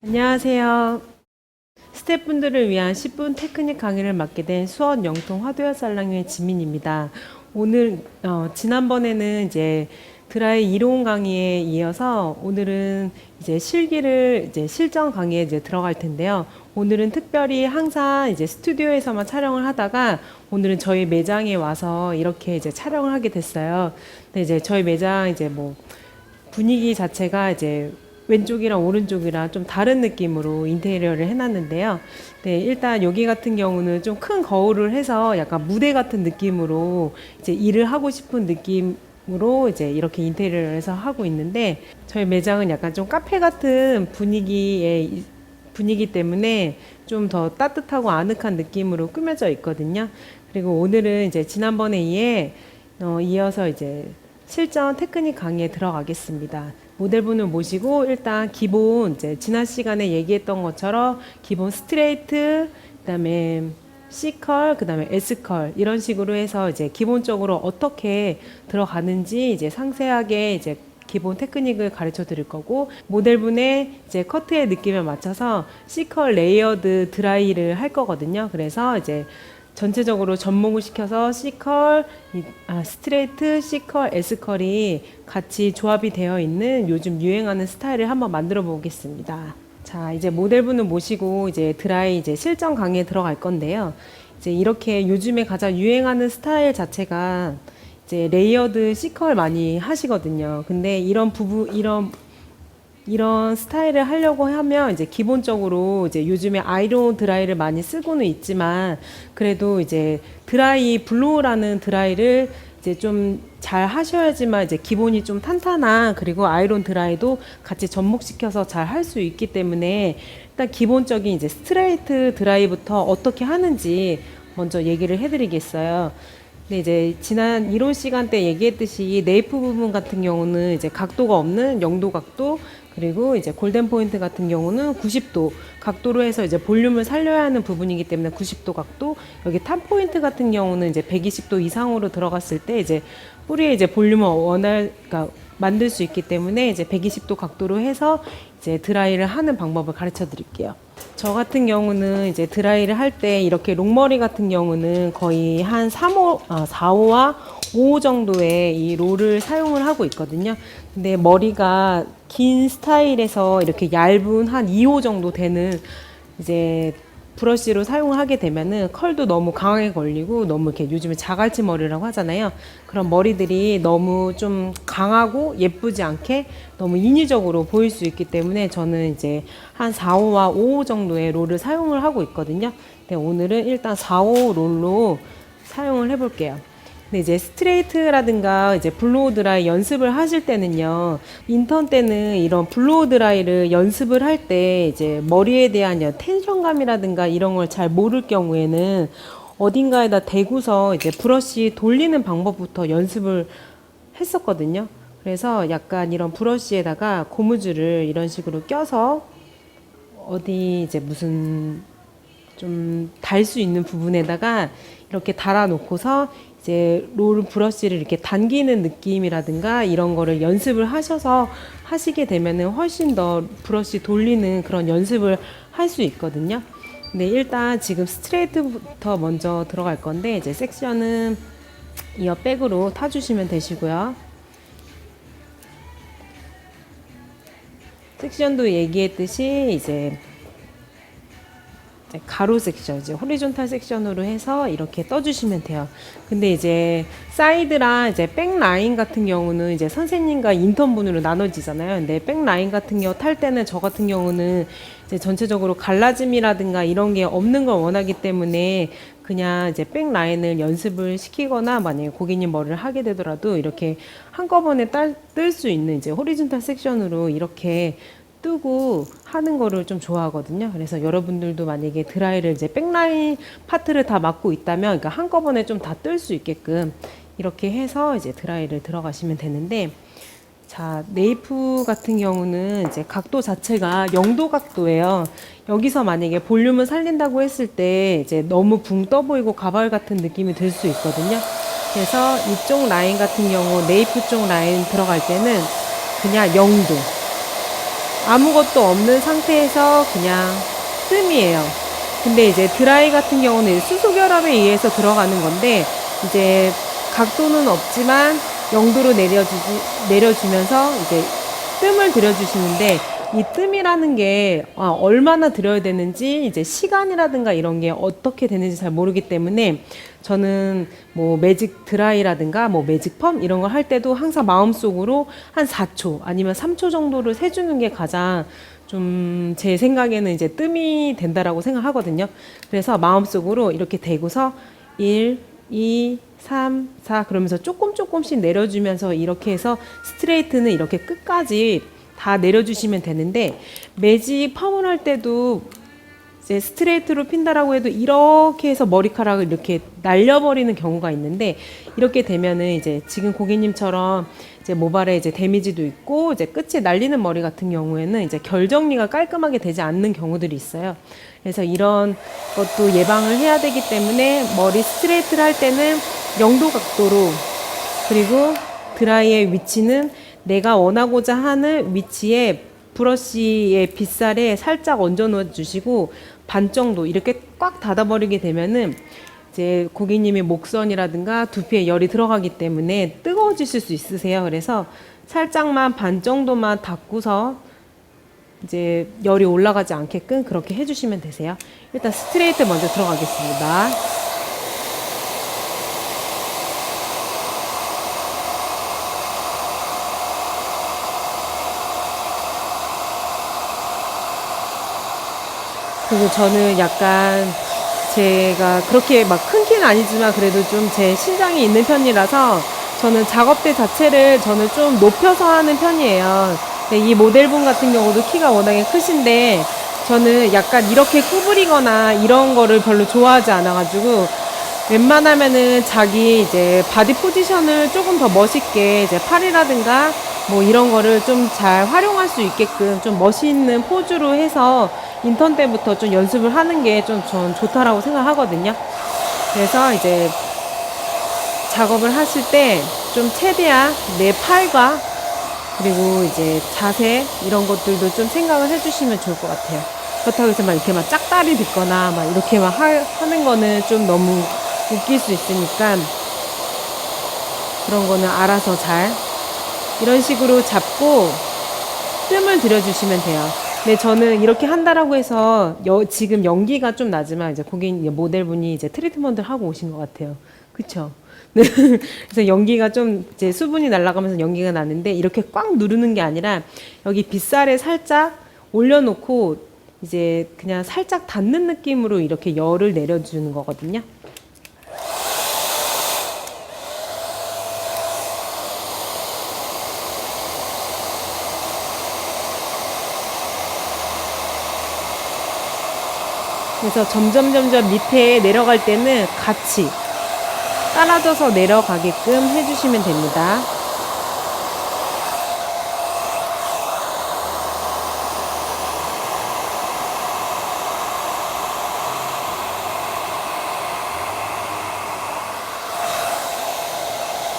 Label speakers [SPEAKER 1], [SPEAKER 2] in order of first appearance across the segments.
[SPEAKER 1] 안녕하세요. 스태프분들을 위한 10분 테크닉 강의를 맡게 된 수원 영통 화도야 살랑의 지민입니다. 오늘 지난번에는 이제 드라이 이론 강의에 이어서 오늘은 이제 실기를 이제 실전 강의에 이제 들어갈 텐데요. 오늘은 특별히 항상 이제 스튜디오에서만 촬영을 하다가 오늘은 저희 매장에 와서 이렇게 이제 촬영을 하게 됐어요. 근데 이제 저희 매장 이제 뭐 분위기 자체가 이제 왼쪽이랑 오른쪽이랑 좀 다른 느낌으로 인테리어를 해놨는데요. 네, 일단 여기 같은 경우는 좀 큰 거울을 해서 약간 무대 같은 느낌으로 이제 일을 하고 싶은 느낌으로 이제 이렇게 인테리어를 해서 하고 있는데 저희 매장은 약간 좀 카페 같은 분위기 때문에 좀 더 따뜻하고 아늑한 느낌으로 꾸며져 있거든요. 그리고 오늘은 이제 지난번에 이어서 이제 실전 테크닉 강의에 들어가겠습니다. 모델분을 모시고 일단 기본 이제 지난 시간에 얘기했던 것처럼 기본 스트레이트, 그다음에 C컬, 그다음에 S컬 이런 식으로 해서 이제 기본적으로 어떻게 들어가는지 이제 상세하게 이제 기본 테크닉을 가르쳐 드릴 거고 모델분의 이제 커트의 느낌에 맞춰서 C컬 레이어드 드라이를 할 거거든요. 그래서 이제 전체적으로 접목을 시켜서 C컬, 스트레이트, C컬, S컬이 같이 조합이 되어 있는 요즘 유행하는 스타일을 한번 만들어 보겠습니다. 자, 이제 모델분을 모시고 이제 드라이 이제 실전 강의에 들어갈 건데요. 이제 이렇게 요즘에 가장 유행하는 스타일 자체가 이제 레이어드 C컬 많이 하시거든요. 근데 이런 스타일을 하려고 하면 이제 기본적으로 이제 요즘에 아이론 드라이를 많이 쓰고는 있지만 그래도 이제 드라이 블로우라는 드라이를 이제 좀 잘 하셔야지만 이제 기본이 좀 탄탄한 그리고 아이론 드라이도 같이 접목시켜서 잘 할 수 있기 때문에 일단 기본적인 이제 스트레이트 드라이부터 어떻게 하는지 먼저 얘기를 해드리겠어요. 근데 이제 지난 이론 시간 때 얘기했듯이 네이프 부분 같은 경우는 이제 각도가 없는 0도 각도 그리고 이제 골든 포인트 같은 경우는 90도 각도로 해서 이제 볼륨을 살려야 하는 부분이기 때문에 90도 각도 여기 탑 포인트 같은 경우는 이제 120도 이상으로 들어갔을 때 이제 뿌리에 이제 볼륨을 그러니까 만들 수 있기 때문에 이제 120도 각도로 해서 이제 드라이를 하는 방법을 가르쳐 드릴게요. 저 같은 경우는 이제 드라이를 할 때 이렇게 롱머리 같은 경우는 거의 한 4호와 5호 정도의 이 롤을 사용을 하고 있거든요. 근데 머리가 긴 스타일에서 이렇게 얇은 한 2호 정도 되는 이제 브러쉬로 사용을 하게 되면은 컬도 너무 강하게 걸리고 너무 이렇게 요즘에 자갈치 머리라고 하잖아요. 그런 머리들이 너무 좀 강하고 예쁘지 않게 너무 인위적으로 보일 수 있기 때문에 저는 이제 한 4호와 5호 정도의 롤을 사용을 하고 있거든요. 근데 오늘은 일단 4호 롤로 사용을 해볼게요. 근데 이제 스트레이트라든가 이제 블로우 드라이 연습을 하실 때는요, 인턴 때는 이런 블로우 드라이를 연습을 할 때 이제 머리에 대한 텐션감이라든가 이런 걸 잘 모를 경우에는 어딘가에다 대고서 이제 브러쉬 돌리는 방법부터 연습을 했었거든요. 그래서 약간 이런 브러쉬에다가 고무줄을 이런 식으로 껴서 어디 이제 무슨 좀 달 수 있는 부분에다가 이렇게 달아 놓고서 이제 롤 브러쉬를 이렇게 당기는 느낌이라든가 이런 거를 연습을 하셔서 하시게 되면은 훨씬 더 브러쉬 돌리는 그런 연습을 할 수 있거든요. 근데 일단 지금 스트레이트부터 먼저 들어갈 건데 이제 섹션은 이어 백으로 타주시면 되시고요. 섹션도 얘기했듯이 이제 가로 섹션, 이제 호리존탈 섹션으로 해서 이렇게 떠주시면 돼요. 근데 이제 사이드랑 이제 백 라인 같은 경우는 이제 선생님과 인턴분으로 나눠지잖아요. 근데 백 라인 같은 경우 탈 때는 저 같은 경우는 이제 전체적으로 갈라짐이라든가 이런 게 없는 걸 원하기 때문에 그냥 이제 백 라인을 연습을 시키거나 만약에 고객님 머리를 하게 되더라도 이렇게 한꺼번에 뜰 수 있는 이제 호리존탈 섹션으로 이렇게 뜨고 하는 거를 좀 좋아하거든요. 그래서 여러분들도 만약에 드라이를 이제 백라인 파트를 다 맡고 있다면 그러니까 한꺼번에 좀 다 뜰 수 있게끔 이렇게 해서 이제 드라이를 들어가시면 되는데 자, 네이프 같은 경우는 이제 각도 자체가 0도 각도예요. 여기서 만약에 볼륨을 살린다고 했을 때 이제 너무 붕 떠 보이고 가발 같은 느낌이 들 수 있거든요. 그래서 이쪽 라인 같은 경우 네이프 쪽 라인 들어갈 때는 그냥 0도 아무것도 없는 상태에서 그냥 뜸이에요. 근데 이제 드라이 같은 경우는 수소결합에 의해서 들어가는 건데, 이제 각도는 없지만 0도로 내려주면서 이제 뜸을 들여주시는데, 이 뜸이라는 게 얼마나 들여야 되는지, 이제 시간이라든가 이런 게 어떻게 되는지 잘 모르기 때문에, 저는 뭐 매직 드라이라든가 뭐 매직 펌 이런 걸 할 때도 항상 마음속으로 한 4초 아니면 3초 정도를 세주는 게 가장 좀 제 생각에는 이제 뜸이 된다라고 생각하거든요. 그래서 마음속으로 이렇게 대고서 1, 2, 3, 4 그러면서 조금씩 내려주면서 이렇게 해서 스트레이트는 이렇게 끝까지 다 내려주시면 되는데, 매직 펌을 할 때도 이제 스트레이트로 핀다라고 해도 이렇게 해서 머리카락을 이렇게 날려버리는 경우가 있는데, 이렇게 되면은 이제 지금 고객님처럼 이제 모발에 이제 데미지도 있고 이제 끝이 날리는 머리 같은 경우에는 이제 결 정리가 깔끔하게 되지 않는 경우들이 있어요. 그래서 이런 것도 예방을 해야 되기 때문에 머리 스트레이트를 할 때는 0도 각도로, 그리고 드라이의 위치는 내가 원하고자 하는 위치에 브러쉬의 빗살에 살짝 얹어 놓아 주시고, 반 정도 이렇게 꽉 닫아버리게 되면은 이제 고객님의 목선이라든가 두피에 열이 들어가기 때문에 뜨거워지실 수 있으세요. 그래서 살짝만 반 정도만 닫고서 이제 열이 올라가지 않게끔 그렇게 해주시면 되세요. 일단 스트레이트 먼저 들어가겠습니다. 그리고 저는 약간 제가 그렇게 막 큰 키는 아니지만 그래도 좀 제 신장이 있는 편이라서 저는 작업대 자체를 저는 좀 높여서 하는 편이에요. 근데 이 모델분 같은 경우도 키가 워낙에 크신데 저는 약간 이렇게 구부리거나 이런 거를 별로 좋아하지 않아가지고, 웬만하면은 자기 이제 바디 포지션을 조금 더 멋있게 이제 팔이라든가 뭐 이런 거를 좀 잘 활용할 수 있게끔 좀 멋있는 포즈로 해서 인턴 때부터 좀 연습을 하는 게 좀 전 좋다라고 생각하거든요. 그래서 이제 작업을 하실 때 좀 최대한 내 팔과 그리고 이제 자세 이런 것들도 좀 생각을 해주시면 좋을 것 같아요. 그렇다고 해서 막 이렇게 막 짝다리 빗거나 막 이렇게 막 하는 거는 좀 너무 웃길 수 있으니까, 그런 거는 알아서 잘 이런 식으로 잡고 뜸을 들여주시면 돼요. 근데 저는 이렇게 한다라고 해서 지금 연기가 좀 나지만 이제 고객님 모델분이 이제 트리트먼트를 하고 오신 것 같아요. 그쵸? 네. 그래서 연기가 좀 이제 수분이 날아가면서 연기가 나는데, 이렇게 꽉 누르는 게 아니라 여기 빗살에 살짝 올려놓고 이제 그냥 살짝 닿는 느낌으로 이렇게 열을 내려주는 거거든요. 그래서 점점 밑에 내려갈 때는 같이 따라줘서 내려가게끔 해주시면 됩니다.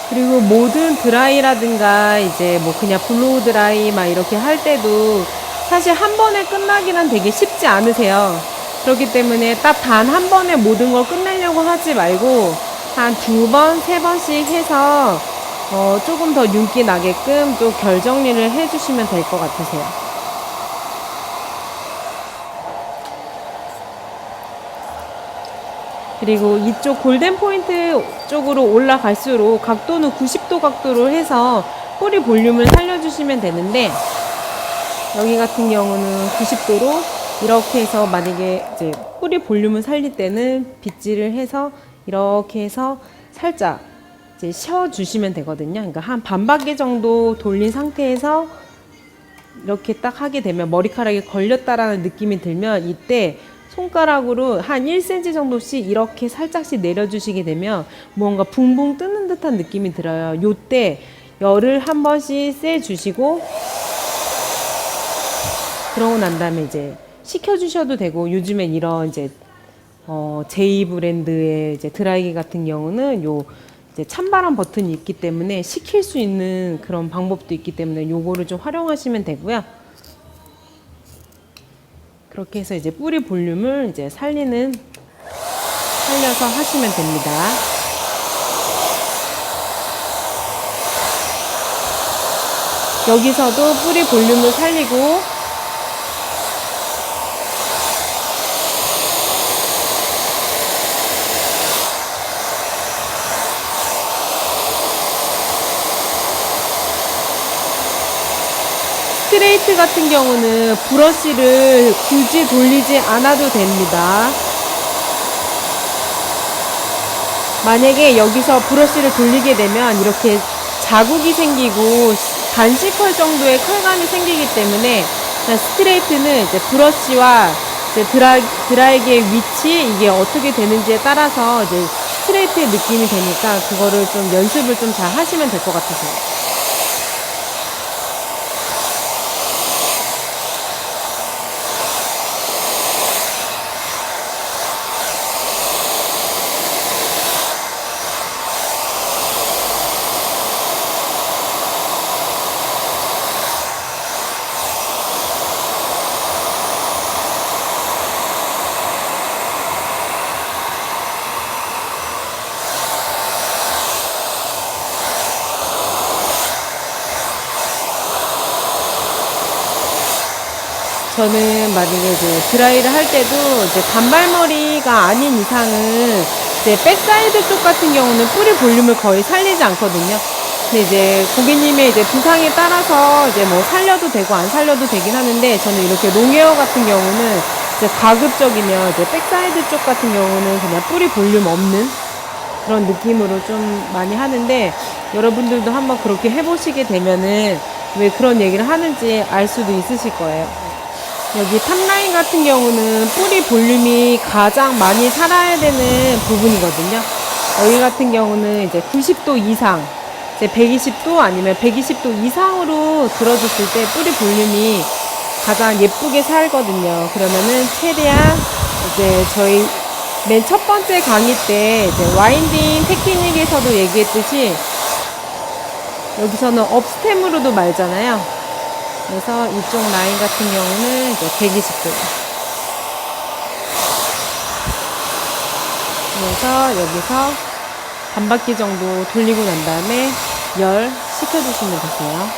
[SPEAKER 1] 그리고 모든 드라이라든가 이제 뭐 그냥 블로우 드라이 막 이렇게 할 때도 사실 한 번에 끝나기는 되게 쉽지 않으세요. 그렇기 때문에 딱 단 한 번에 모든 걸 끝내려고 하지 말고 한 2번, 3번씩 해서 조금 더 윤기 나게끔 또 결 정리를 해주시면 될 것 같으세요. 그리고 이쪽 골든 포인트 쪽으로 올라갈수록 각도는 90도 각도로 해서 뿌리 볼륨을 살려주시면 되는데, 여기 같은 경우는 90도로 이렇게 해서 만약에 이제 뿌리 볼륨을 살릴 때는 빗질을 해서 이렇게 해서 살짝 이제 쉬어주시면 되거든요. 그러니까 한 반바퀴 정도 돌린 상태에서 이렇게 딱 하게 되면 머리카락에 걸렸다라는 느낌이 들면, 이때 손가락으로 한 1cm 정도씩 이렇게 살짝씩 내려주시게 되면 뭔가 붕붕 뜨는 듯한 느낌이 들어요. 요때 열을 한 번씩 쐬주시고, 그러고 난 다음에 이제 식혀주셔도 되고, 요즘엔 이런 이제 제이 브랜드의 이제 드라이기 같은 경우는 요 이제 찬바람 버튼이 있기 때문에 식힐 수 있는 그런 방법도 있기 때문에 요거를 좀 활용하시면 되고요. 그렇게 해서 이제 뿌리 볼륨을 이제 살려서 하시면 됩니다. 여기서도 뿌리 볼륨을 살리고 스트레이트 같은 경우는 브러쉬를 굳이 돌리지 않아도 됩니다. 만약에 여기서 브러쉬를 돌리게 되면 이렇게 자국이 생기고 단식컬 정도의 컬감이 생기기 때문에 스트레이트는 이제 브러쉬와 이제 드라이기의 위치 이게 어떻게 되는지에 따라서 이제 스트레이트의 느낌이 되니까 그거를 좀 연습을 좀 잘 하시면 될 것 같아서. 저는 만약에 이제 드라이를 할 때도 이제 단발머리가 아닌 이상은 이제 백사이드 쪽 같은 경우는 뿌리 볼륨을 거의 살리지 않거든요. 근데 이제 고객님의 이제 두상에 따라서 이제 뭐 살려도 되고 안 살려도 되긴 하는데 저는 이렇게 롱헤어 같은 경우는 이제 가급적이면 이제 백사이드 쪽 같은 경우는 그냥 뿌리 볼륨 없는 그런 느낌으로 좀 많이 하는데 여러분들도 한번 그렇게 해보시게 되면은 왜 그런 얘기를 하는지 알 수도 있으실 거예요. 여기 탑라인 같은 경우는 뿌리 볼륨이 가장 많이 살아야 되는 부분이거든요. 여기 같은 경우는 이제 90도 이상, 이제 120도 아니면 120도 이상으로 들어줬을 때 뿌리 볼륨이 가장 예쁘게 살거든요. 그러면은 최대한 이제 저희 맨 첫 번째 강의 때 이제 와인딩 테크닉에서도 얘기했듯이 여기서는 업스템으로도 말잖아요. 그래서 이쪽 라인 같은 경우는 이제 120도. 그래서 여기서 반 바퀴 정도 돌리고 난 다음에 열 식혀주시면 되세요.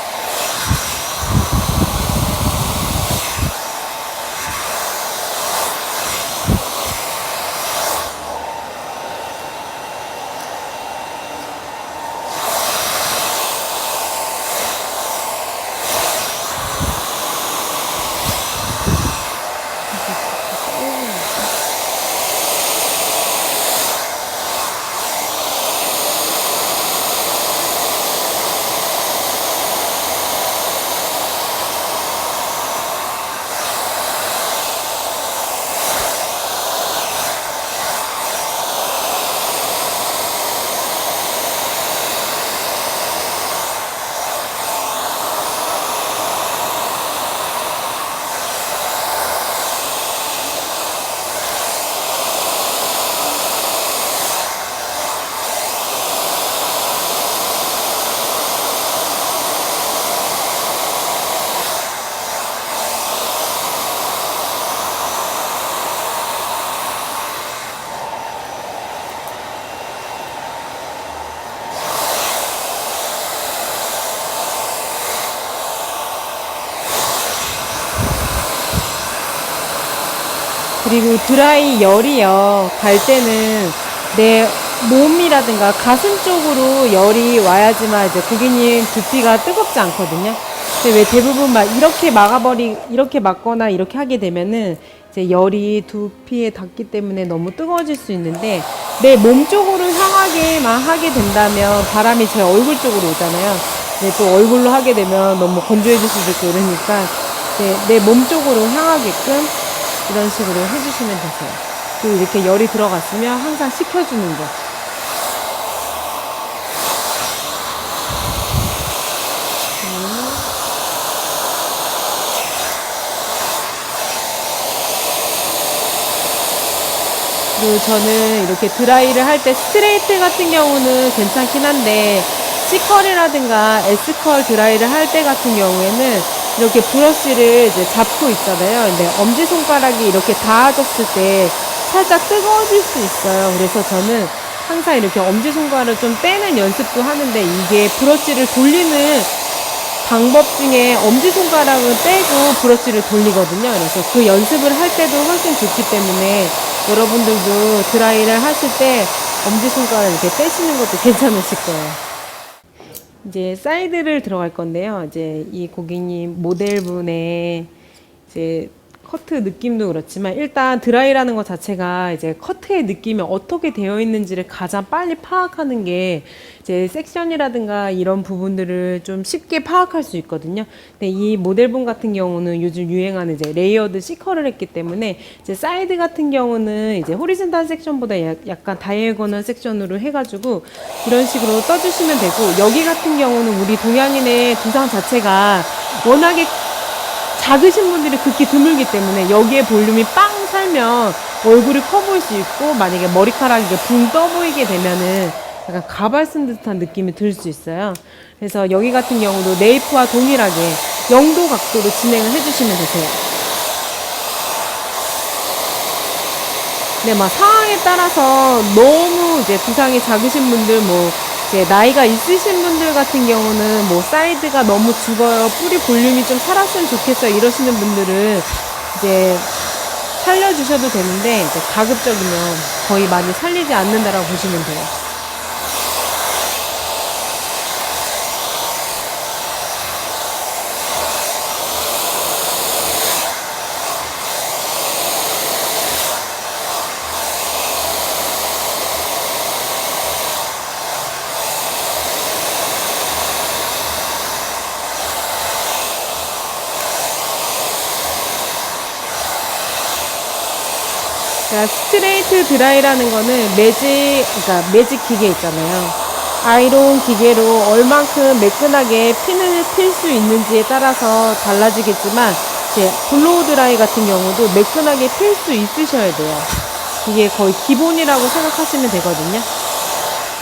[SPEAKER 1] 그리고 드라이 열이요. 갈 때는 내 몸이라든가 가슴 쪽으로 열이 와야지만 이제 고객님 두피가 뜨겁지 않거든요. 근데 왜 대부분 막 이렇게 막거나 이렇게 하게 되면은 이제 열이 두피에 닿기 때문에 너무 뜨거워질 수 있는데 내 몸 쪽으로 향하게만 하게 된다면 바람이 제 얼굴 쪽으로 오잖아요. 근데 또 얼굴로 하게 되면 너무 건조해질 수도 있고 이러니까 내 몸 쪽으로 향하게끔 이런 식으로 해주시면 되세요. 또 이렇게 열이 들어갔으면 항상 식혀주는 거. 그리고 저는 이렇게 드라이를 할 때 스트레이트 같은 경우는 괜찮긴 한데 C컬이라든가 S컬 드라이를 할 때 같은 경우에는 이렇게 브러쉬를 이제 잡고 있잖아요. 근데 엄지손가락이 이렇게 닿아졌을 때 살짝 뜨거워질 수 있어요. 그래서 저는 항상 이렇게 엄지손가락을 좀 떼는 연습도 하는데, 이게 브러쉬를 돌리는 방법 중에 엄지손가락을 빼고 브러쉬를 돌리거든요. 그래서 그 연습을 할 때도 훨씬 좋기 때문에 여러분들도 드라이를 하실 때 엄지손가락 이렇게 떼시는 것도 괜찮으실 거예요. 이제 사이드를 들어갈 건데요. 이제 이 고객님 모델분의 이제 커트 느낌도 그렇지만, 일단 드라이라는 것 자체가 이제 커트의 느낌이 어떻게 되어 있는지를 가장 빨리 파악하는 게 이제 섹션이라든가 이런 부분들을 좀 쉽게 파악할 수 있거든요. 근데 이 모델분 같은 경우는 요즘 유행하는 이제 레이어드 C컬을 했기 때문에, 이제 사이드 같은 경우는 이제 호리존탈 섹션보다 약간 다이애고널 섹션으로 해가지고 이런 식으로 떠주시면 되고, 여기 같은 경우는 우리 동양인의 두상 자체가 워낙에 작으신 분들이 극히 드물기 때문에 여기에 볼륨이 빵 살면 얼굴이 커 보일 수 있고, 만약에 머리카락이 붕 떠 보이게 되면은 약간 가발 쓴 듯한 느낌이 들 수 있어요. 그래서 여기 같은 경우도 네이프와 동일하게 0도 각도로 진행을 해주시면 되세요. 네, 막 상황에 따라서 너무 이제 두상이 작으신 분들, 뭐 이제 나이가 있으신 분들 같은 경우는 뭐 사이드가 너무 죽어요, 뿌리 볼륨이 좀 살았으면 좋겠어요, 이러시는 분들은 이제 살려주셔도 되는데, 이제 가급적이면 거의 많이 살리지 않는다라고 보시면 돼요. 그러니까 스트레이트 드라이라는 거는 그러니까 매직 기계 있잖아요. 아이론 기계로 얼만큼 매끈하게 핀을 필 수 있는지에 따라서 달라지겠지만, 이제 블로우 드라이 같은 경우도 매끈하게 필 수 있으셔야 돼요. 이게 거의 기본이라고 생각하시면 되거든요.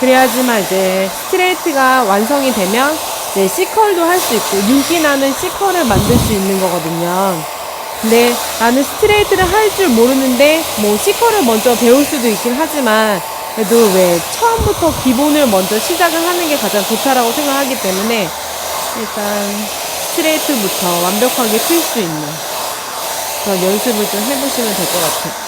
[SPEAKER 1] 그래야지만 이제 스트레이트가 완성이 되면 이제 C컬도 할 수 있고 윤기 나는 C컬을 만들 수 있는 거거든요. 근데 나는 스트레이트를 할 줄 모르는데 뭐 C컬을 먼저 배울 수도 있긴 하지만, 그래도 왜 처음부터 기본을 먼저 시작을 하는 게 가장 좋다라고 생각하기 때문에 일단 스트레이트부터 완벽하게 필 수 있는 그런 연습을 좀 해보시면 될 것 같아요.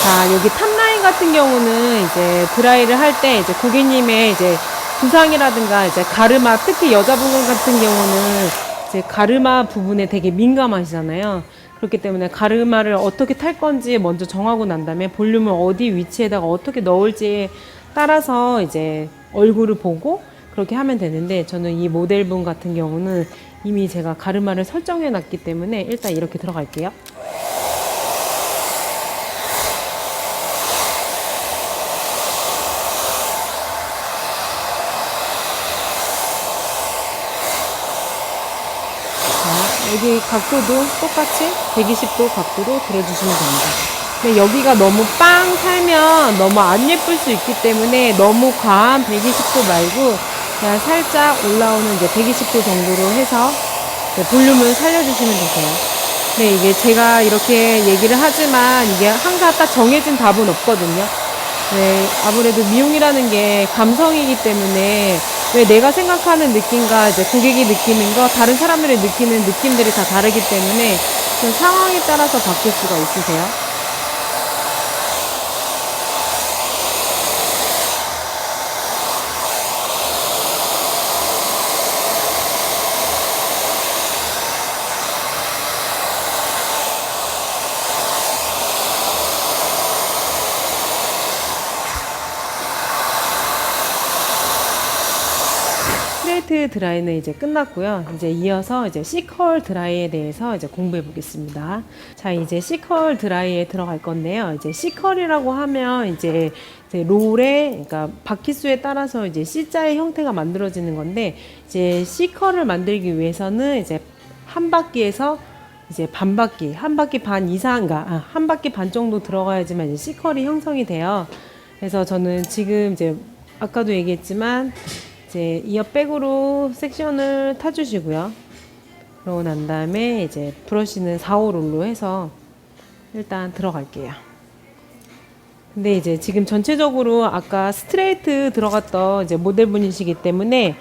[SPEAKER 1] 자, 여기 탑라인 같은 경우는 이제 드라이를 할 때 이제 고객님의 이제 두상이라든가 이제 가르마, 특히 여자분 같은 경우는 이제 가르마 부분에 되게 민감하시잖아요. 그렇기 때문에 가르마를 어떻게 탈 건지 먼저 정하고 난 다음에 볼륨을 어디 위치에다가 어떻게 넣을지에 따라서 이제 얼굴을 보고 그렇게 하면 되는데, 저는 이 모델분 같은 경우는 이미 제가 가르마를 설정해 놨기 때문에 일단 이렇게 들어갈게요. 여기 각도도 똑같이 120도 각도로 들어주시면 됩니다. 근데 여기가 너무 빵 살면 너무 안 예쁠 수 있기 때문에 너무 과한 120도 말고 그냥 살짝 올라오는 이제 120도 정도로 해서 볼륨을 살려주시면 되세요. 네, 이게 제가 이렇게 얘기를 하지만 이게 항상 딱 정해진 답은 없거든요. 네, 아무래도 미용이라는 게 감성이기 때문에 왜 내가 생각하는 느낌과 이제 고객이 느끼는 거, 다른 사람들이 느끼는 느낌들이 다 다르기 때문에 그 상황에 따라서 바뀔 수가 있으세요. 스트레이트 드라이는 이제 끝났고요. 이제 이어서 이제 C컬 드라이에 대해서 이제 공부해 보겠습니다. 자, 이제 C컬 드라이에 들어갈 건데요. 이제 C컬이라고 하면 이제 이제 롤의 그러니까 바퀴수에 따라서 이제 C자의 형태가 만들어지는 건데 이제 C컬을 만들기 위해서는 이제 한 바퀴에서 이제 반 바퀴, 한 바퀴 반 이상, 그러니까 한 바퀴 반 정도 들어가야지만 이제 C컬이 형성이 돼요. 그래서 저는 지금 이제 아까도 얘기했지만 이제 이어백으로 섹션을 타주시고요. 그러고 난 다음에 이제 브러쉬는 4호롤로 해서 일단 들어갈게요. 근데 이제 지금 전체적으로 아까 스트레이트 들어갔던 이제 모델분이시기 때문에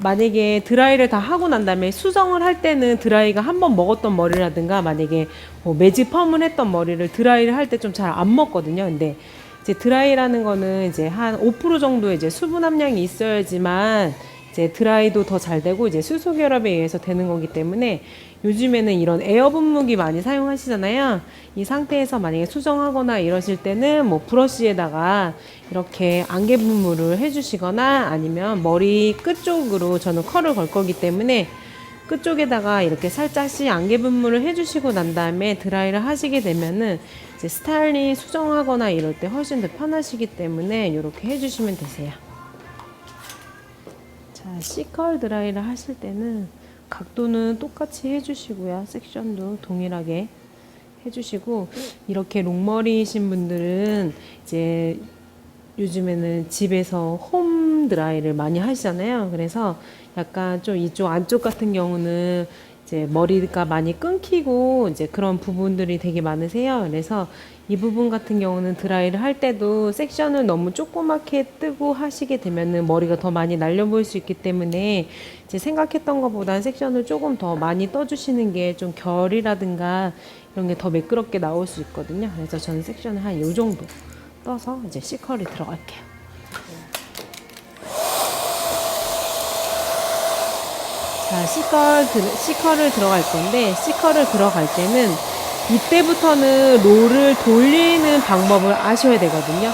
[SPEAKER 1] 만약에 드라이를 다 하고 난 다음에 수정을 할 때는 드라이가 한 번 먹었던 머리라든가 만약에 뭐 매직 펌을 했던 머리를 드라이를 할 때 좀 잘 안 먹거든요. 근데 이제 드라이라는 거는 이제 한 5% 정도 이제 수분 함량이 있어야지만 이제 드라이도 더 잘 되고 이제 수소 결합에 의해서 되는 거기 때문에 요즘에는 이런 에어 분무기 많이 사용하시잖아요. 이 상태에서 만약에 수정하거나 이러실 때는 뭐 브러쉬에다가 이렇게 안개 분무를 해주시거나 아니면 머리 끝 쪽으로 저는 컬을 걸 거기 때문에 끝쪽에다가 이렇게 살짝씩 안개 분무를 해주시고 난 다음에 드라이를 하시게 되면은 이제 스타일링 수정하거나 이럴 때 훨씬 더 편하시기 때문에 이렇게 해주시면 되세요. 자, C컬 드라이를 하실 때는 각도는 똑같이 해주시고요. 섹션도 동일하게 해주시고 이렇게 롱머리이신 분들은 이제 요즘에는 집에서 홈 드라이를 많이 하시잖아요. 그래서 약간 좀 이쪽 안쪽 같은 경우는 이제 머리가 많이 끊기고 이제 그런 부분들이 되게 많으세요. 그래서 이 부분 같은 경우는 드라이를 할 때도 섹션을 너무 조그맣게 뜨고 하시게 되면은 머리가 더 많이 날려 보일 수 있기 때문에 이제 생각했던 것보다는 섹션을 조금 더 많이 떠주시는 게 좀 결이라든가 이런 게 더 매끄럽게 나올 수 있거든요. 그래서 저는 섹션을 한 요 정도 떠서 이제 C컬이 들어갈게요. 자, C컬을 들어갈 건데 C컬을 들어갈 때는 이때부터는 롤을 돌리는 방법을 아셔야 되거든요.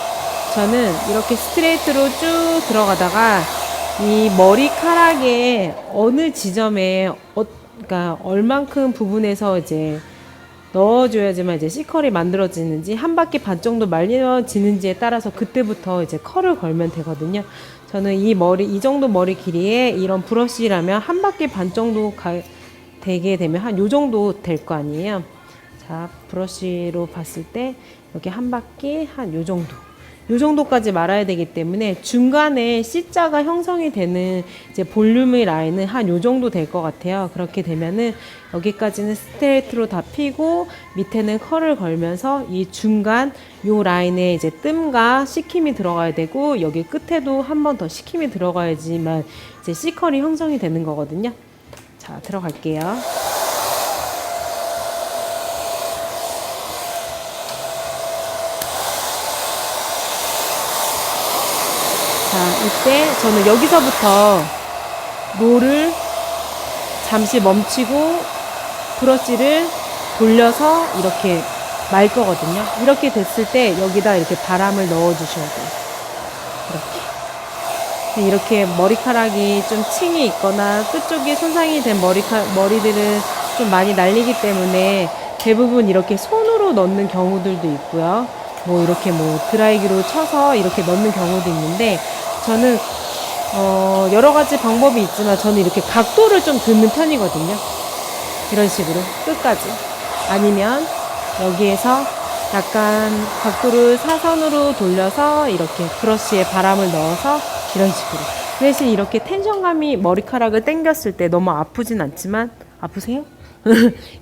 [SPEAKER 1] 저는 이렇게 스트레이트로 쭉 들어가다가 이 머리카락의 어느 지점에 그러니까 얼만큼 부분에서 이제 넣어줘야지만 이제 C컬이 만들어지는지 한 바퀴 반 정도 말려지는지에 따라서 그때부터 이제 컬을 걸면 되거든요. 저는 이 정도 머리 길이에 이런 브러쉬라면 한 바퀴 반 정도 되게 되면 한 요 정도 될 거 아니에요. 자, 브러쉬로 봤을 때 여기 한 바퀴 한 요 정도. 요 정도까지 말아야 되기 때문에 중간에 C자가 형성이 되는 이제 볼륨의 라인은 한 요 정도 될 것 같아요. 그렇게 되면은 여기까지는 스트레이트로 다 피고 밑에는 컬을 걸면서 이 중간 요 라인에 이제 뜸과 C킴이 들어가야 되고 여기 끝에도 한 번 더 C킴이 들어가야지만 이제 C컬이 형성이 되는 거거든요. 자, 들어갈게요. 자, 이때 저는 여기서부터 롤을 잠시 멈추고 브러쉬를 돌려서 이렇게 말 거거든요. 이렇게 됐을 때 여기다 이렇게 바람을 넣어 주셔야 돼요. 이렇게 머리카락이 좀 층이 있거나 끝쪽에 손상이 된 머리들은 좀 많이 날리기 때문에 대부분 이렇게 손으로 넣는 경우들도 있고요. 뭐 이렇게 뭐 드라이기로 쳐서 이렇게 넣는 경우도 있는데 저는 여러 가지 방법이 있지만 저는 이렇게 각도를 좀 두는 편이거든요. 이런 식으로 끝까지. 아니면 여기에서 약간 각도를 사선으로 돌려서 이렇게 브러쉬에 바람을 넣어서 이런 식으로. 대신 이렇게 텐션감이 머리카락을 당겼을 때 너무 아프진 않지만 아프세요?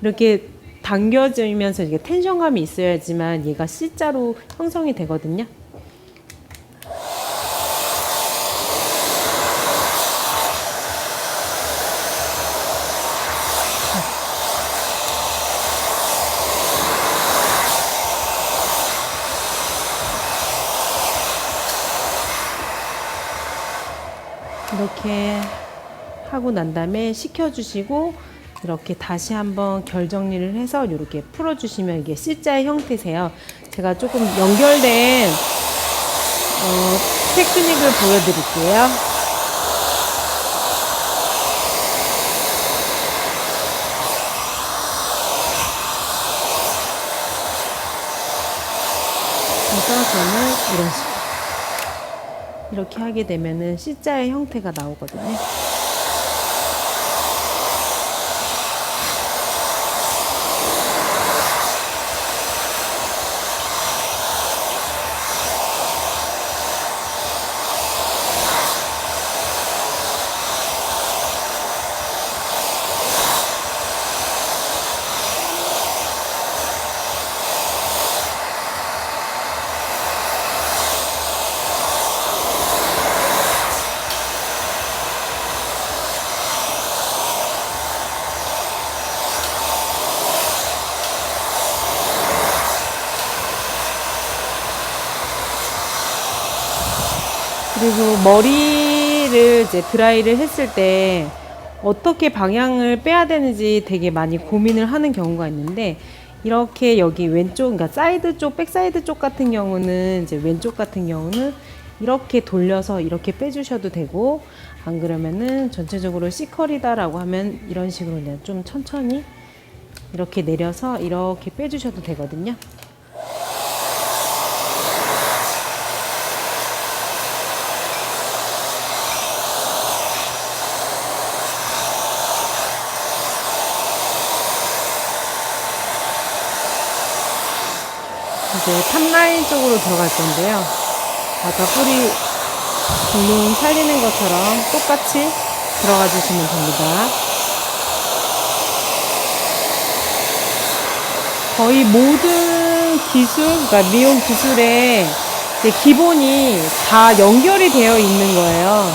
[SPEAKER 1] 이렇게 당겨지면서 이게 텐션감이 있어야지만 얘가 C자로 형성이 되거든요. 이렇게 하고 난 다음에 식혀주시고 이렇게 다시 한번 결 정리를 해서 이렇게 풀어주시면 이게 C자의 형태세요. 제가 조금 연결된 테크닉을 보여드릴게요. 그래서 저는 이런 식으로. 이렇게 하게 되면은 C자의 형태가 나오거든요. 그리고 머리를 이제 드라이를 했을 때 어떻게 방향을 빼야 되는지 되게 많이 고민을 하는 경우가 있는데, 이렇게 여기 왼쪽, 그러니까 사이드 쪽, 백사이드 쪽 같은 경우는, 이제 왼쪽 같은 경우는 이렇게 돌려서 이렇게 빼주셔도 되고, 안 그러면은 전체적으로 C컬이다라고 하면 이런 식으로 그냥 좀 천천히 이렇게 내려서 이렇게 빼주셔도 되거든요. 이제 탑라인 쪽으로 들어갈 건데요. 아까 뿌리 둥둥 살리는 것처럼 똑같이 들어가 주시면 됩니다. 거의 모든 기술, 그러니까 미용 기술의 이제 기본이 다 연결이 되어 있는 거예요.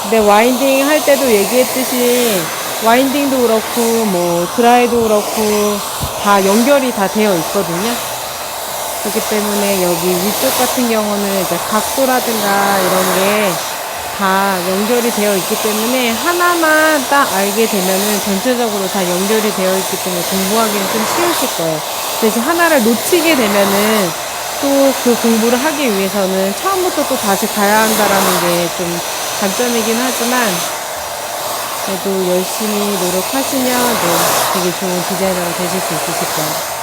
[SPEAKER 1] 근데 와인딩 할 때도 얘기했듯이 와인딩도 그렇고 뭐 드라이도 그렇고 다 연결이 다 되어 있거든요. 그렇기 때문에 여기 위쪽 같은 경우는 이제 각도라든가 이런 게 다 연결이 되어 있기 때문에 하나만 딱 알게 되면은 전체적으로 다 연결이 되어 있기 때문에 공부하기는 좀 쉬우실 거예요. 대신 하나를 놓치게 되면은 또 그 공부를 하기 위해서는 처음부터 또 다시 가야 한다라는 게 좀 단점이긴 하지만, 그래도 열심히 노력하시면 되게 좋은 디자이너가 되실 수 있으실 거예요.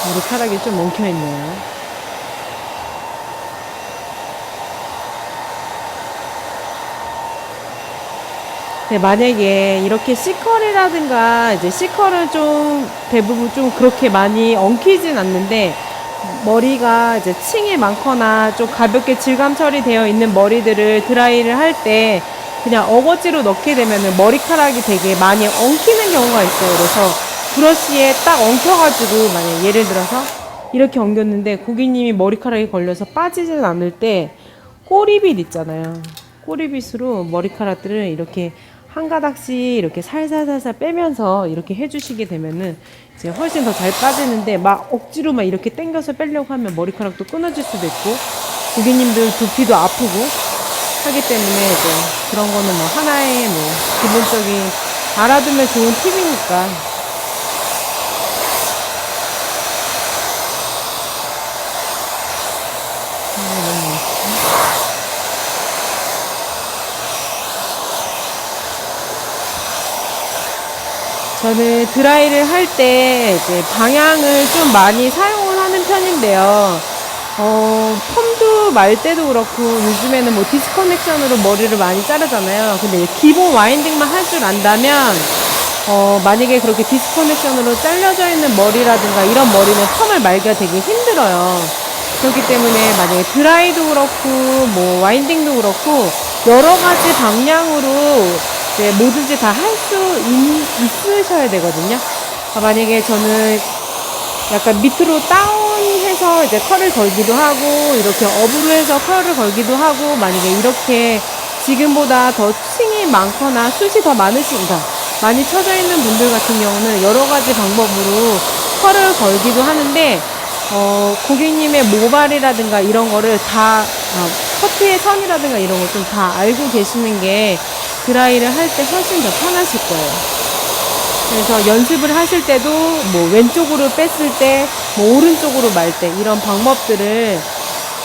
[SPEAKER 1] 머리카락이 좀 엉켜있네요. 네, 만약에 이렇게 C컬이라든가, 이제 C컬은 좀 대부분 좀 그렇게 많이 엉키진 않는데, 머리가 이제 층이 많거나 좀 가볍게 질감 처리되어 있는 머리들을 드라이를 할 때 그냥 어거지로 넣게 되면은 머리카락이 되게 많이 엉키는 경우가 있어요. 그래서 브러쉬에 딱 엉켜가지고, 만약 예를 들어서 이렇게 엉겼는데 고객님이 머리카락이 걸려서 빠지진 않을 때 꼬리빗 있잖아요. 꼬리빗으로 머리카락들을 이렇게 한 가닥씩 이렇게 살살살살 빼면서 이렇게 해주시게 되면은 이제 훨씬 더 잘 빠지는데, 막 억지로 막 이렇게 당겨서 빼려고 하면 머리카락도 끊어질 수도 있고 고객님들 두피도 아프고 하기 때문에, 이제 그런 거는 뭐 하나의 뭐 기본적인 알아두면 좋은 팁이니까. 저는 드라이를 할 때 이제 방향을 좀 많이 사용을 하는 편인데요. 펌도 말 때도 그렇고 요즘에는 뭐 디스커넥션으로 머리를 많이 자르잖아요. 근데 기본 와인딩만 할 줄 안다면, 만약에 그렇게 디스커넥션으로 잘려져 있는 머리라든가 이런 머리는 펌을 말기가 되게 힘들어요. 그렇기 때문에 만약에 드라이도 그렇고 뭐 와인딩도 그렇고 여러 가지 방향으로 이제 뭐든지 다 할 수 있으셔야 되거든요. 만약에 저는 약간 밑으로 다운해서 이제 컬을 걸기도 하고, 이렇게 업으로 해서 컬을 걸기도 하고, 만약에 이렇게 지금보다 더 층이 많거나 숱이 더 많으신가, 많이 쳐져 있는 분들 같은 경우는 여러 가지 방법으로 컬을 걸기도 하는데, 고객님의 모발이라든가 이런 거를 다, 커트의 선이라든가 이런 거 좀 다 알고 계시는 게 드라이를 할 때 훨씬 더 편하실 거예요. 그래서 연습을 하실 때도 뭐 왼쪽으로 뺐을 때, 뭐 오른쪽으로 말 때, 이런 방법들을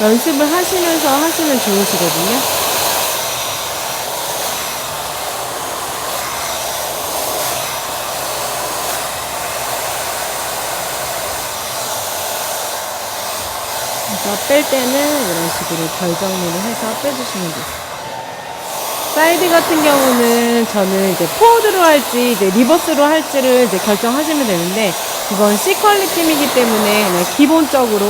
[SPEAKER 1] 연습을 하시면서 하시면 좋으시거든요. 뺄 때는 이런 식으로 결 정리를 해서 빼주시면 돼요. 사이드 같은 경우는 저는 이제 포워드로 할지 이제 리버스로 할지를 이제 결정하시면 되는데, 이건 C컬 느낌이기 때문에 그냥 기본적으로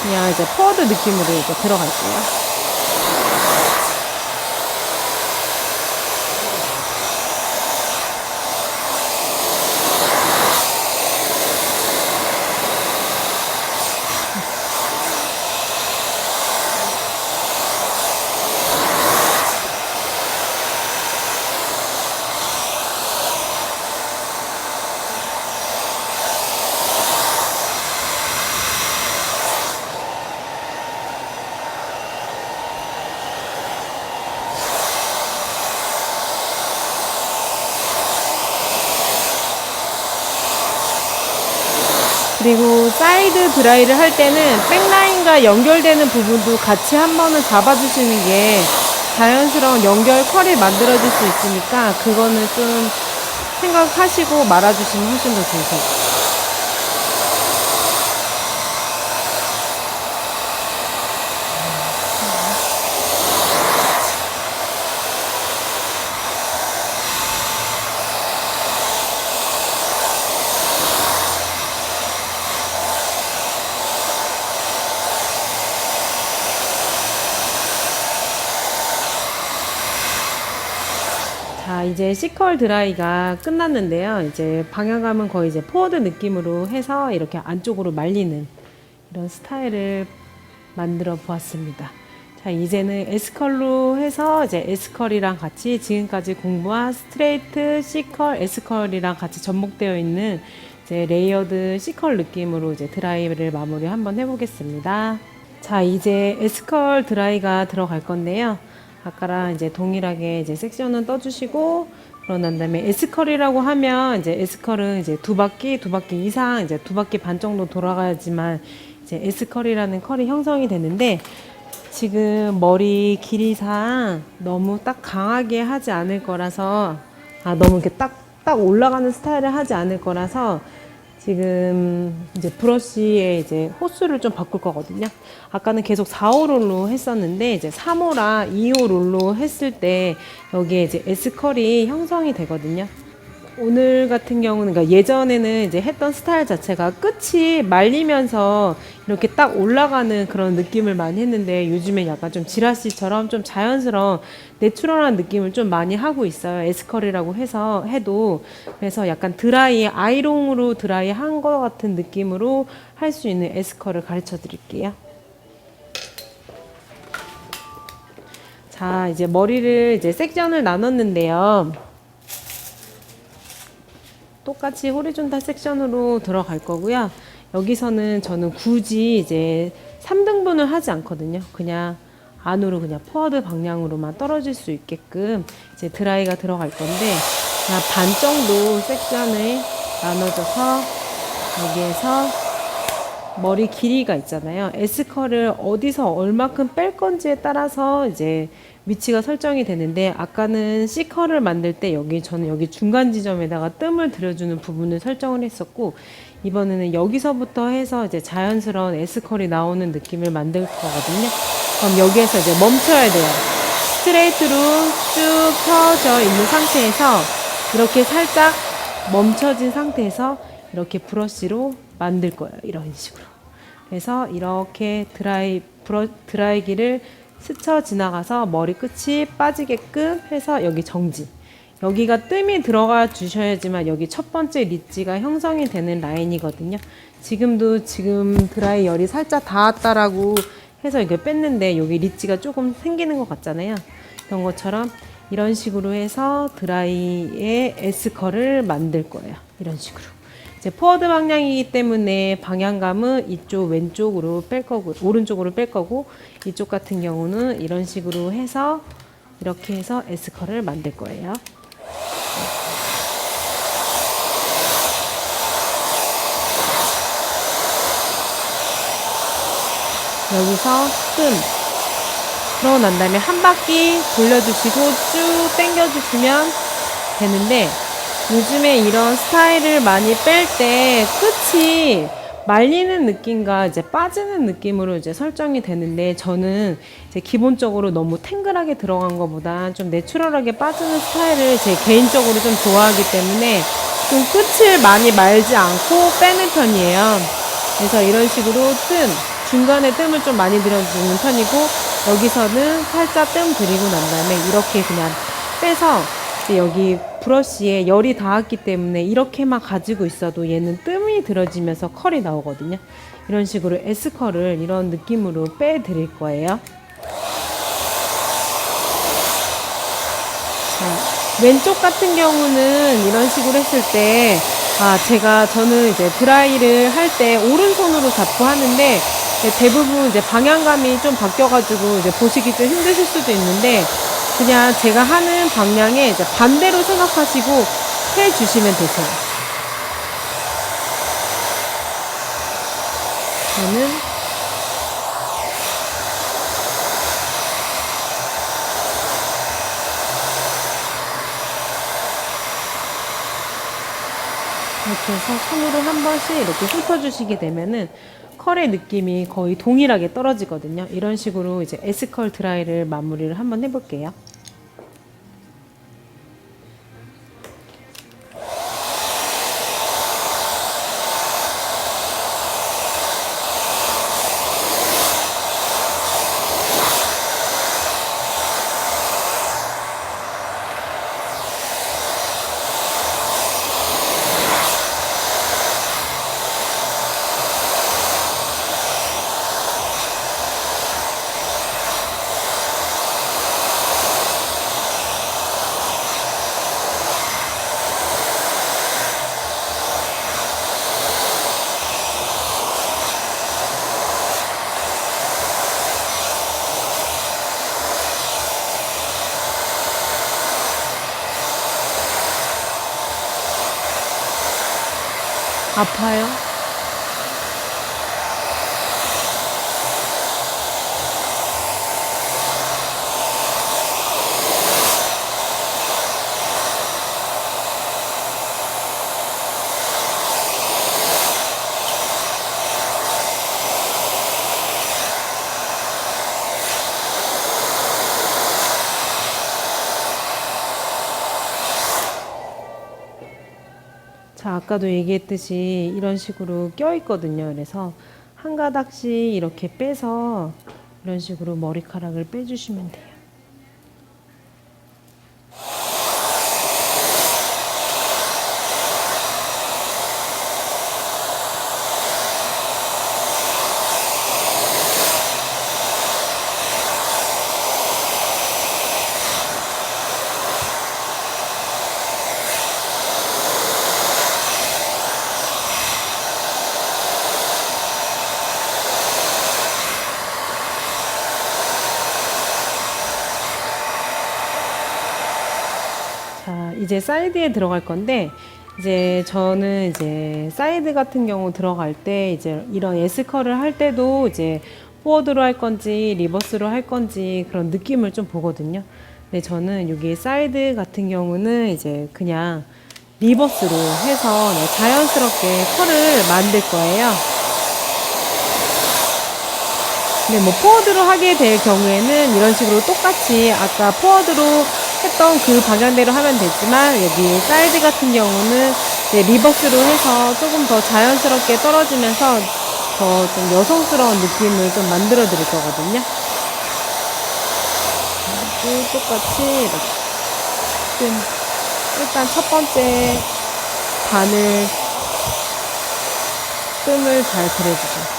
[SPEAKER 1] 그냥 이제 포워드 느낌으로 이제 들어갈게요. 그리고 사이드 드라이를 할 때는 백라인과 연결되는 부분도 같이 한 번은 잡아주시는 게 자연스러운 연결 컬이 만들어질 수 있으니까, 그거는 좀 생각하시고 말아주시면 훨씬 더 좋을 것 같아요. 자, 이제 C컬 드라이가 끝났는데요. 이제 방향감은 거의 이제 포워드 느낌으로 해서 이렇게 안쪽으로 말리는 이런 스타일을 만들어 보았습니다. 자, 이제는 S컬로 해서 이제 S컬이랑 같이 지금까지 공부한 스트레이트 C컬, S컬이랑 같이 접목되어 있는 이제 레이어드 C컬 느낌으로 이제 드라이를 마무리 한번 해보겠습니다. 자, 이제 S컬 드라이가 들어갈 건데요. 아까랑 이제 동일하게 이제 섹션은 떠주시고, 그런 다음에 S컬이라고 하면 이제 S컬은 이제 두 바퀴 이상, 이제 두 바퀴 반 정도 돌아가야지만 이제 S컬이라는 컬이 형성이 되는데, 지금 머리 길이상 너무 딱 강하게 하지 않을 거라서, 너무 이렇게 딱 올라가는 스타일을 하지 않을 거라서 지금 이제 브러쉬에 이제 호수를 좀 바꿀 거거든요. 아까는 계속 4호 롤로 했었는데 이제 3호랑 2호 롤로 했을 때 여기에 이제 S컬이 형성이 되거든요. 오늘 같은 경우는, 그러니까 예전에는 이제 했던 스타일 자체가 끝이 말리면서 이렇게 딱 올라가는 그런 느낌을 많이 했는데, 요즘에 약간 좀 지라시처럼 좀 자연스러운 내추럴한 느낌을 좀 많이 하고 있어요. S컬이라고 해서 해도. 그래서 약간 드라이, 아이롱으로 드라이 한 것 같은 느낌으로 할 수 있는 S컬을 가르쳐 드릴게요. 자, 이제 머리를 이제 섹션을 나눴는데요. 똑같이 호리존탈 섹션으로 들어갈 거고요. 여기서는 저는 굳이 이제 3등분을 하지 않거든요. 그냥 안으로 그냥 포워드 방향으로만 떨어질 수 있게끔 이제 드라이가 들어갈 건데, 그냥 반 정도 섹션을 나눠줘서 여기에서 머리 길이가 있잖아요. S컬을 어디서 얼마큼 뺄 건지에 따라서 이제 위치가 설정이 되는데, 아까는 C컬을 만들 때 저는 여기 중간 지점에다가 뜸을 들여주는 부분을 설정을 했었고, 이번에는 여기서부터 해서 이제 자연스러운 S컬이 나오는 느낌을 만들 거거든요. 그럼 여기에서 이제 멈춰야 돼요. 스트레이트로 쭉 펴져 있는 상태에서 이렇게 살짝 멈춰진 상태에서 이렇게 브러쉬로 만들 거예요. 이런 식으로. 그래서 이렇게 드라이기를 스쳐 지나가서 머리 끝이 빠지게끔 해서 여기 정지. 여기가 뜸이 들어가 주셔야지만 여기 첫 번째 리치가 형성이 되는 라인이거든요. 지금 드라이 열이 살짝 닿았다라고 해서 이렇게 뺐는데 여기 리치가 조금 생기는 것 같잖아요. 그런 것처럼 이런 식으로 해서 드라이의 S컬을 만들 거예요. 이런 식으로. 이제 포워드 방향이기 때문에 방향감은 이쪽 왼쪽으로 뺄 거고, 오른쪽으로 뺄 거고, 이쪽 같은 경우는 이런 식으로 해서 이렇게 해서 S컬을 만들 거예요. 여기서 뜸. 그러고 난 다음에 한 바퀴 돌려주시고 쭉 당겨주시면 되는데, 요즘에 이런 스타일을 많이 뺄 때 끝이 말리는 느낌과 이제 빠지는 느낌으로 이제 설정이 되는데, 저는 이제 기본적으로 너무 탱글하게 들어간 것보다 좀 내추럴하게 빠지는 스타일을 제 개인적으로 좀 좋아하기 때문에 좀 끝을 많이 말지 않고 빼는 편이에요. 그래서 이런 식으로 중간에 뜸을 좀 많이 들여주는 편이고, 여기서는 살짝 뜸 들이고 난 다음에 이렇게 그냥 빼서, 이제 여기 브러쉬에 열이 닿았기 때문에 이렇게만 가지고 있어도 얘는 뜸이 들어지면서 컬이 나오거든요. 이런 식으로 S컬을 이런 느낌으로 빼드릴 거예요. 자, 왼쪽 같은 경우는 이런 식으로 했을 때, 저는 이제 드라이를 할 때 오른손으로 잡고 하는데, 대부분 이제 방향감이 좀 바뀌어가지고 이제 보시기 좀 힘드실 수도 있는데, 그냥 제가 하는 방향에 이제 반대로 생각하시고 해주시면 되세요. 저는 이렇게 해서 손으로 한 번씩 이렇게 훑어주시게 되면은 컬의 느낌이 거의 동일하게 떨어지거든요. 이런 식으로 이제 S컬 드라이를 마무리를 한번 해볼게요. 아파요? 자, 아까도 얘기했듯이 이런 식으로 껴 있거든요. 그래서 한 가닥씩 이렇게 빼서 이런 식으로 머리카락을 빼주시면 돼요. 자, 이제 사이드에 들어갈 건데, 이제 저는 이제 사이드 같은 경우 들어갈 때 이제 이런 S컬을 할 때도 이제 포워드로 할 건지 리버스로 할 건지 그런 느낌을 좀 보거든요. 근데 저는 여기 사이드 같은 경우는 이제 그냥 리버스로 해서 자연스럽게 컬을 만들 거예요. 근데 뭐 포워드로 하게 될 경우에는 이런 식으로 똑같이 아까 포워드로 했던 그 방향대로 하면 되지만, 여기 사이드 같은 경우는 이제 리버스로 해서 조금 더 자연스럽게 떨어지면서 더 좀 여성스러운 느낌을 좀 만들어 드릴 거거든요. 그리고 똑같이 이렇게 일단 첫 번째 바늘 뜸을 잘 그려주죠.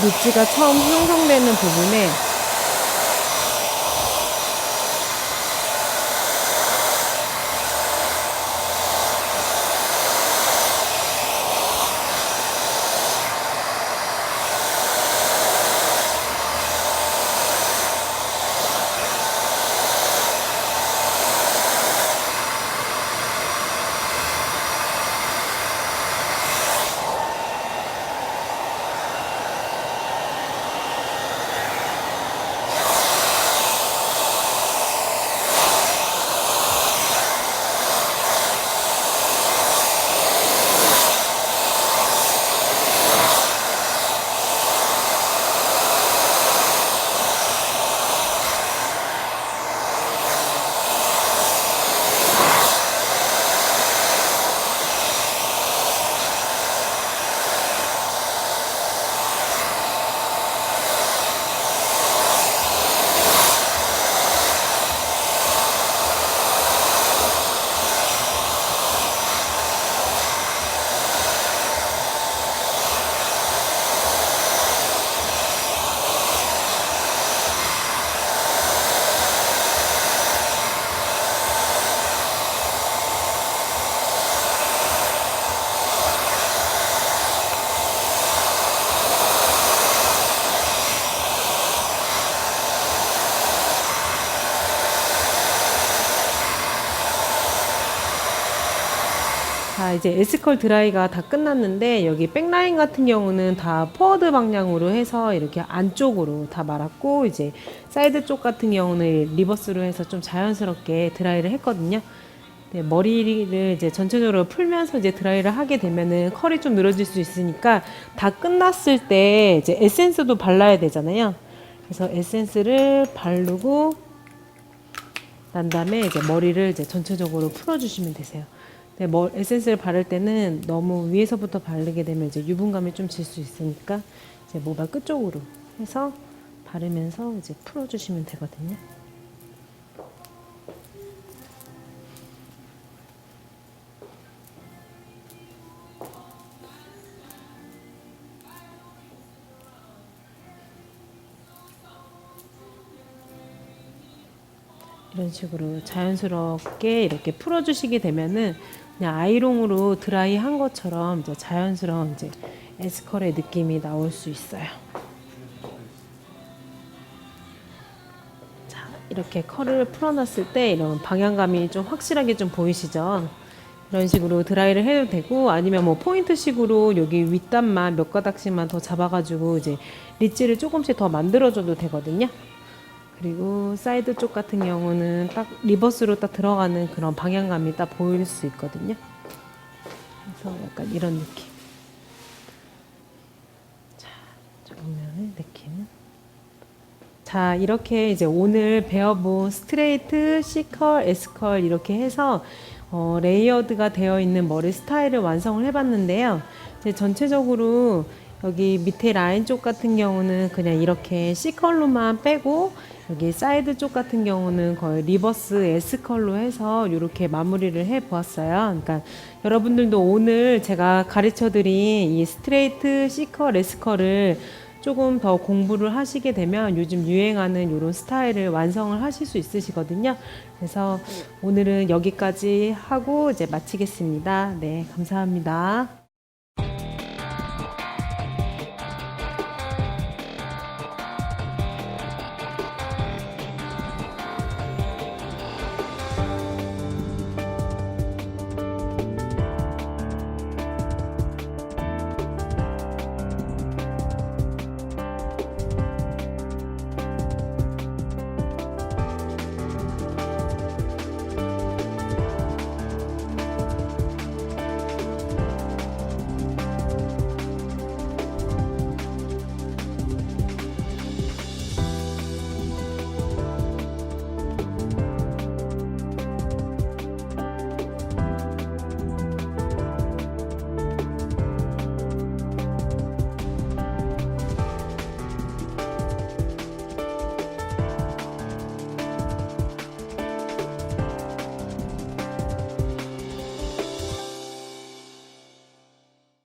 [SPEAKER 1] 릿지가 처음 형성되는 부분에 자, 이제 S컬 드라이가 다 끝났는데 여기 백라인 같은 경우는 다 포워드 방향으로 해서 이렇게 안쪽으로 다 말았고, 이제 사이드 쪽 같은 경우는 리버스로 해서 좀 자연스럽게 드라이를 했거든요. 네, 머리를 이제 전체적으로 풀면서 이제 드라이를 하게 되면은 컬이 좀 늘어질 수 있으니까 다 끝났을 때 이제 에센스도 발라야 되잖아요. 그래서 에센스를 바르고 난 다음에 이제 머리를 이제 전체적으로 풀어주시면 되세요. 네, 에센스를 바를 때는 너무 위에서부터 바르게 되면 이제 유분감이 좀 질 수 있으니까 이제 모발 끝쪽으로 해서 바르면서 이제 풀어주시면 되거든요. 이런 식으로 자연스럽게 이렇게 풀어주시게 되면은 그냥 아이롱으로 드라이 한 것처럼 이제 자연스러운 이제 에스컬의 느낌이 나올 수 있어요. 자, 이렇게 컬을 풀어놨을 때 이런 방향감이 좀 확실하게 좀 보이시죠? 이런 식으로 드라이를 해도 되고, 아니면 뭐 포인트식으로 여기 윗단만 몇 가닥씩만 더 잡아가지고 이제 리치를 조금씩 더 만들어줘도 되거든요. 그리고 사이드 쪽 같은 경우는 딱 리버스로 딱 들어가는 그런 방향감이 딱 보일 수 있거든요. 그래서 약간 이런 느낌. 자, 정면의 느낌. 자, 이렇게 이제 오늘 배워본 스트레이트, C컬, S컬 이렇게 해서 레이어드가 되어 있는 머리 스타일을 완성을 해봤는데요. 이제 전체적으로 여기 밑에 라인 쪽 같은 경우는 그냥 이렇게 C컬로만 빼고, 여기 사이드 쪽 같은 경우는 거의 리버스 S컬로 해서 이렇게 마무리를 해 보았어요. 그러니까 여러분들도 오늘 제가 가르쳐 드린 이 스트레이트, C컬, S컬을 조금 더 공부를 하시게 되면 요즘 유행하는 이런 스타일을 완성을 하실 수 있으시거든요. 그래서 오늘은 여기까지 하고 이제 마치겠습니다. 네, 감사합니다.